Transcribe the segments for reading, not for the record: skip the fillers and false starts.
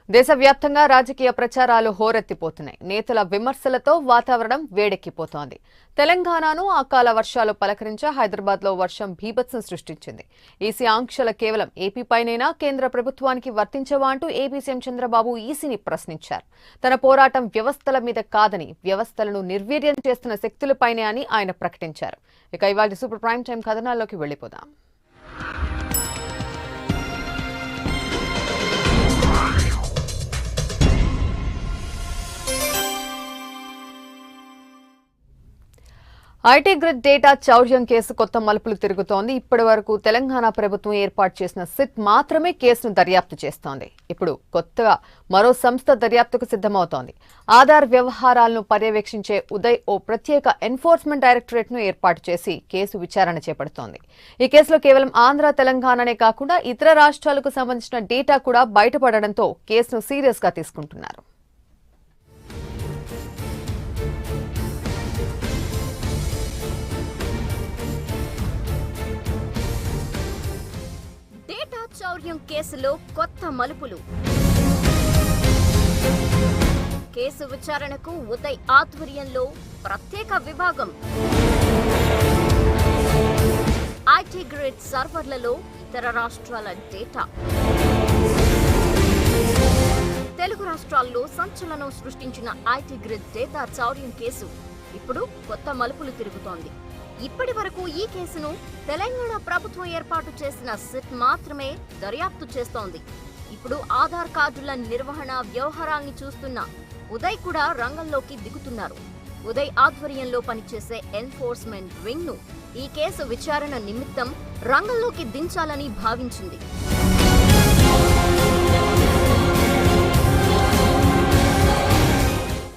దేశవ్యాప్తంగా రాజకీయ ప్రచారాలు హోరెత్తిపోతున్నాయి. నేతల విమర్శలతో వాతావరణం వేడెక్కిపోతోంది. తెలంగాణను అకాల వర్షాలు పలకరించే హైదరాబాద్లో వర్షం బీభత్సం సృష్టించింది. ఈసీ ఆంక్షల కేవలం ఏపీపైనేనా, కేంద్ర ప్రభుత్వానికి వర్తించవా అంటూ ఏపీ సీఎం చంద్రబాబు ఈసీని ప్రశ్నించారు. తన పోరాటం వ్యవస్థల మీద కాదని, వ్యవస్థలను నిర్వీర్యం చేస్తున్న శక్తులపైనే అని ఆయన ప్రకటించారు. ఇక ఇవాళ సూపర్ ప్రైమ్ టైం కథనాల్లోకి వెళ్లిపోదాం. ఐటీ గ్రిడ్ డేటా చౌర్యం కేసు కొత్త మలుపులు తిరుగుతోంది. ఇప్పటి వరకు తెలంగాణ ప్రభుత్వం ఏర్పాటు చేసిన సిట్ మాత్రమే కేసును దర్యాప్తు చేస్తోంది. ఇప్పుడు కొత్తగా మరో సంస్థ దర్యాప్తుకు సిద్ధమవుతోంది. ఆధార్ వ్యవహారాలను పర్యవేక్షించే ఉదయ్ ఓ ప్రత్యేక ఎన్ఫోర్స్మెంట్ డైరెక్టరేట్ ను ఏర్పాటు చేసి కేసు విచారణ చేపడుతోంది. ఈ కేసులో కేవలం ఆంధ్ర, తెలంగాణనే కాకుండా ఇతర రాష్ట్రాలకు సంబంధించిన డేటా కూడా బయటపడడంతో కేసును సీరియస్ గా తీసుకుంటున్నారు. డేటా చౌర్యం కేసులో కొత్త మలుపులు. కేసు విచారణకు ఉదయ్ ఆధ్వర్యంలో ప్రత్యేక విభాగం. ఐటీ గ్రిడ్ సర్వర్లలో ఇతర రాష్ట్రాల డేటా. తెలుగు రాష్ట్రాల్లో సంచలనం సృష్టించిన ఐటీ గ్రిడ్ డేటా చౌర్యం కేసు ఇప్పుడు కొత్త మలుపులు తిరుగుతోంది. ఇప్పటి వరకు ఈ కేసును తెలంగాణ ప్రభుత్వం ఏర్పాటు చేసిన సిట్ మాత్రమే దర్యాప్తు చేస్తోంది. ఇప్పుడు ఆధార్ కార్డుల నిర్వహణ వ్యవహారాన్ని చూస్తున్న ఉదయ్ కూడా రంగంలోకి దిగుతున్నారు. ఉదయ్ ఆధ్వర్యంలో పనిచేసే ఎన్ఫోర్స్మెంట్ వింగ్ ను ఈ కేసు విచారణ నిమిత్తం రంగంలోకి దించాలని భావించింది.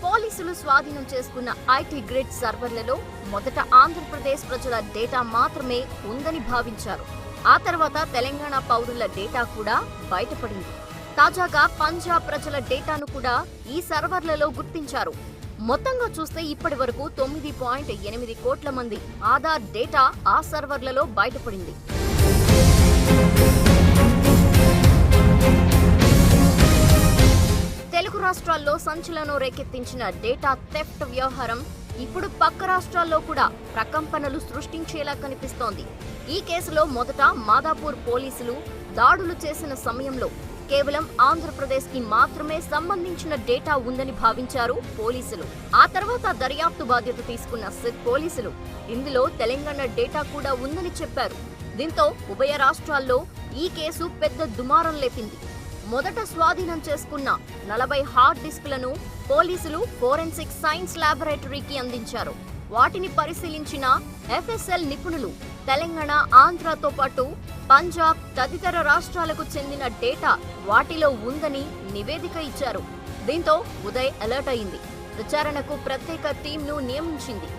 పోలీసులు స్వాధీనం చేసుకున్న ఐటీ గ్రిడ్ సర్వర్లలో మొదట ఆంధ్రప్రదేశ్ ప్రజల డేటా మాత్రమే ఉందని భావించారు. ఆ తర్వాత తెలంగాణ పౌరుల డేటా కూడా బయటపడింది. తాజాగా పంజాబ్ ప్రజల డేటాను కూడా ఈ సర్వర్లలో గుర్తించారు. మొత్తంగా చూస్తే ఇప్పటి వరకు 9.8 కోట్ల మంది ఆధార్ డేటా ఆ సర్వర్లలో బయటపడింది. తెలుగు రాష్ట్రాల్లో సంచలనం రేకెత్తించిన డేటా థెఫ్ట్ వ్యవహారం ఇప్పుడు పక్క రాష్ట్రాల్లో కూడా ప్రకంపనలు సృష్టించేలా కనిపిస్తోంది. ఈ కేసులో మొదట మాదాపూర్ పోలీసులు దాడులు చేసిన సమయంలో కేవలం ఆంధ్రప్రదేశ్ కి మాత్రమే సంబంధించిన డేటా ఉందని భావించారు పోలీసులు. ఆ తర్వాత దర్యాప్తు బాధ్యత తీసుకున్న సిట్ పోలీసులు ఇందులో తెలంగాణ డేటా కూడా ఉందని చెప్పారు. దీంతో ఉభయ రాష్ట్రాల్లో ఈ కేసు పెద్ద దుమారం లేపింది. మొదట స్వాధీనం చేసుకున్న 40 హార్డ్ డిస్క్లను పోలీసులు ఫోరెన్సిక్ సైన్స్ ల్యాబొరేటరీకి అందించారు. వాటిని పరిశీలించిన ఎఫ్ఎస్ఎల్ నిపుణులు తెలంగాణ, ఆంధ్రతో పాటు పంజాబ్ తదితర రాష్ట్రాలకు చెందిన డేటా వాటిలో ఉందని నివేదిక ఇచ్చారు. దీంతో ఉదయ్ అలర్ట్ అయింది. విచారణకు ప్రత్యేక టీంను నియమించింది.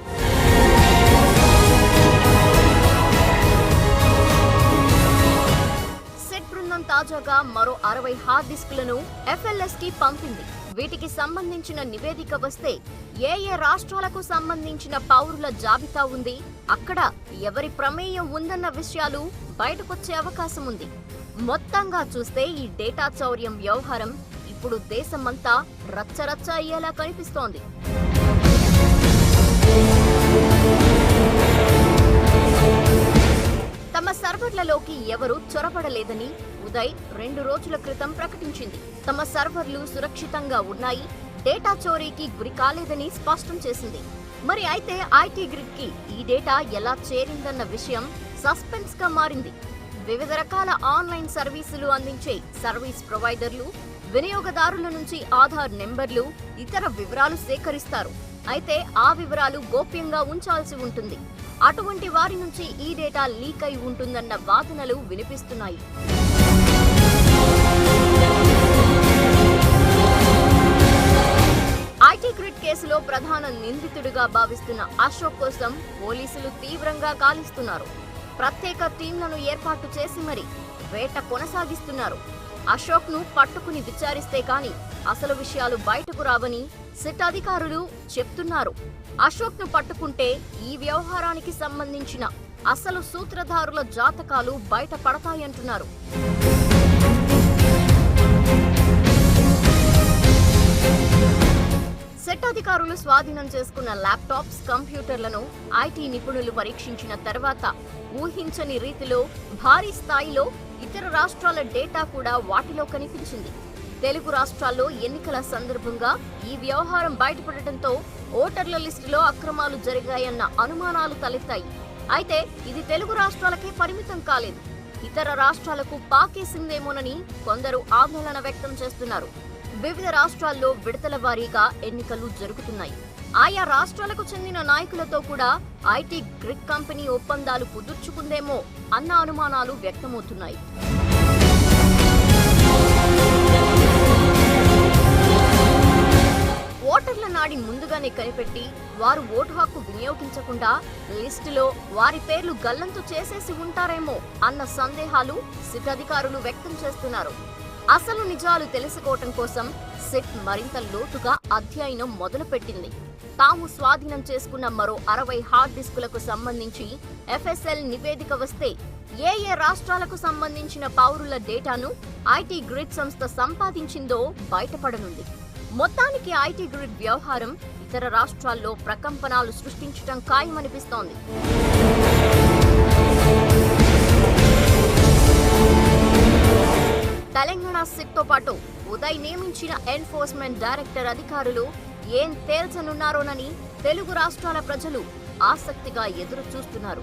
తాజాగా మరో 60 హార్డ్ డిస్క్లను ఎఫ్ఎల్ఎస్ కి పంపింది. వీటికి సంబంధించిన నివేదిక వస్తే ఏ రాష్ట్రాలకు సంబంధించిన పౌరుల జాబితా ఉంది, అక్కడ ఎవరి ప్రమేయం ఉందన్న విషయాలు బయటకొచ్చే అవకాశం ఉంది. మొత్తంగా చూస్తే ఈ డేటా చౌర్యం వ్యవహారం ఇప్పుడు దేశమంతా రచ్చరచ్చ అయ్యేలా కనిపిస్తోంది. తమ సర్వర్లలోకి ఎవరూ చొరబడలేదని ఉదయ్ 2 రోజుల క్రితం ప్రకటించింది. తమ సర్వర్లు సురక్షితంగా ఉన్నాయి, డేటా చోరీకి గురి కాలేదని స్పష్టం చేసింది. మరి అయితే ఐటీ గ్రిడ్ కి ఈ డేటా ఎలా చేరిందన్న విషయం సస్పెన్స్ గా మారింది. వివిధ రకాల ఆన్లైన్ సర్వీసులు అందించే సర్వీస్ ప్రొవైడర్లు వినియోగదారుల నుంచి ఆధార్ నెంబర్లు, ఇతర వివరాలు సేకరిస్తారు. అయితే ఆ వివరాలు గోప్యంగా ఉంచాల్సి ఉంటుంది. అటువంటి వారి నుంచి ఈ డేటా లీక్ అయి ఉంటుందన్న వాదనలు వినిపిస్తున్నాయి. ఐటీ గ్రిడ్ కేసులో ప్రధాన నిందితుడిగా భావిస్తున్న అశోక్ కోసం పోలీసులు తీవ్రంగా గాలిస్తున్నారు. ప్రత్యేక టీంలను ఏర్పాటు చేసి మరి వేట కొనసాగిస్తున్నారు. అశోక్ ను పట్టుకుని విచారిస్తే కాని అసలు విషయాలు బయటకు రావని సిట్ అధికారులు చెప్తున్నారు. అశోక్ ను పట్టుకుంటే ఈ వ్యవహారానికి సంబంధించిన అసలు సూత్రధారుల జాతకాలు బయటపడతాయంటున్నారు. అధికారులు స్వాధీనం చేసుకున్న ల్యాప్టాప్స్, కంప్యూటర్లను ఐటీ నిపుణులు పరీక్షించిన తర్వాత ఊహించని రీతిలో భారీ స్థాయిలో ఇతర రాష్ట్రాల డేటా కూడా వాటిలో కనిపించింది. తెలుగు రాష్ట్రాల్లో ఎన్నికల సందర్భంగా ఈ వ్యవహారం బయటపడటంతో ఓటర్ల లిస్టులో అక్రమాలు జరిగాయన్న అనుమానాలు తలెత్తాయి. అయితే ఇది తెలుగు రాష్ట్రాలకే పరిమితం కాలేదు. ఇతర రాష్ట్రాలకు పాకేసిందేమోనని కొందరు ఆందోళన వ్యక్తం చేస్తున్నారు. వివిధ రాష్ట్రాల్లో విడతల వారీగా ఎన్నికలు జరుగుతున్నాయి. ఆయా రాష్ట్రాలకు చెందిన నాయకులతో కూడా ఐటీ గ్రిడ్ కంపెనీ ఒప్పందాలు కుదుర్చుకుందేమో అన్న అనుమానాలు వ్యక్తమవుతున్నాయి. ఓటర్ల నాడి ముందుగానే కనిపెట్టి వారు ఓటు హక్కు వినియోగించకుండా లిస్టులో వారి పేర్లు గల్లంతు చేసేసి ఉంటారేమో అన్న సందేహాలు సిట్ అధికారులు వ్యక్తం చేస్తున్నారు. అసలు నిజాలు తెలుసుకోవటం కోసం సిట్ మరింత లోతుగా అధ్యయనం మొదలుపెట్టింది. తాము స్వాధీనం చేసుకున్న మరో 60 హార్డ్ డిస్కులకు సంబంధించి ఎఫ్ఎస్ఎల్ నివేదిక వస్తే ఏ రాష్ట్రాలకు సంబంధించిన పౌరుల డేటాను ఐటీ గ్రిడ్ సంస్థ సంపాదించిందో బయటపడనుంది. మొత్తానికి ఐటీ గ్రిడ్ వ్యవహారం ఇతర రాష్ట్రాల్లో ప్రకంపనాలు సృష్టించడం ఖాయమనిపిస్తోంది. తెలంగాణ సిట్తో పాటు ఉదయ్ నియమించిన ఎన్ఫోర్స్మెంట్ డైరెక్టర్ అధికారులు ఏం తేల్చనున్నారోనని తెలుగు రాష్ట్రాల ప్రజలు ఆసక్తిగా ఎదురు చూస్తున్నారు.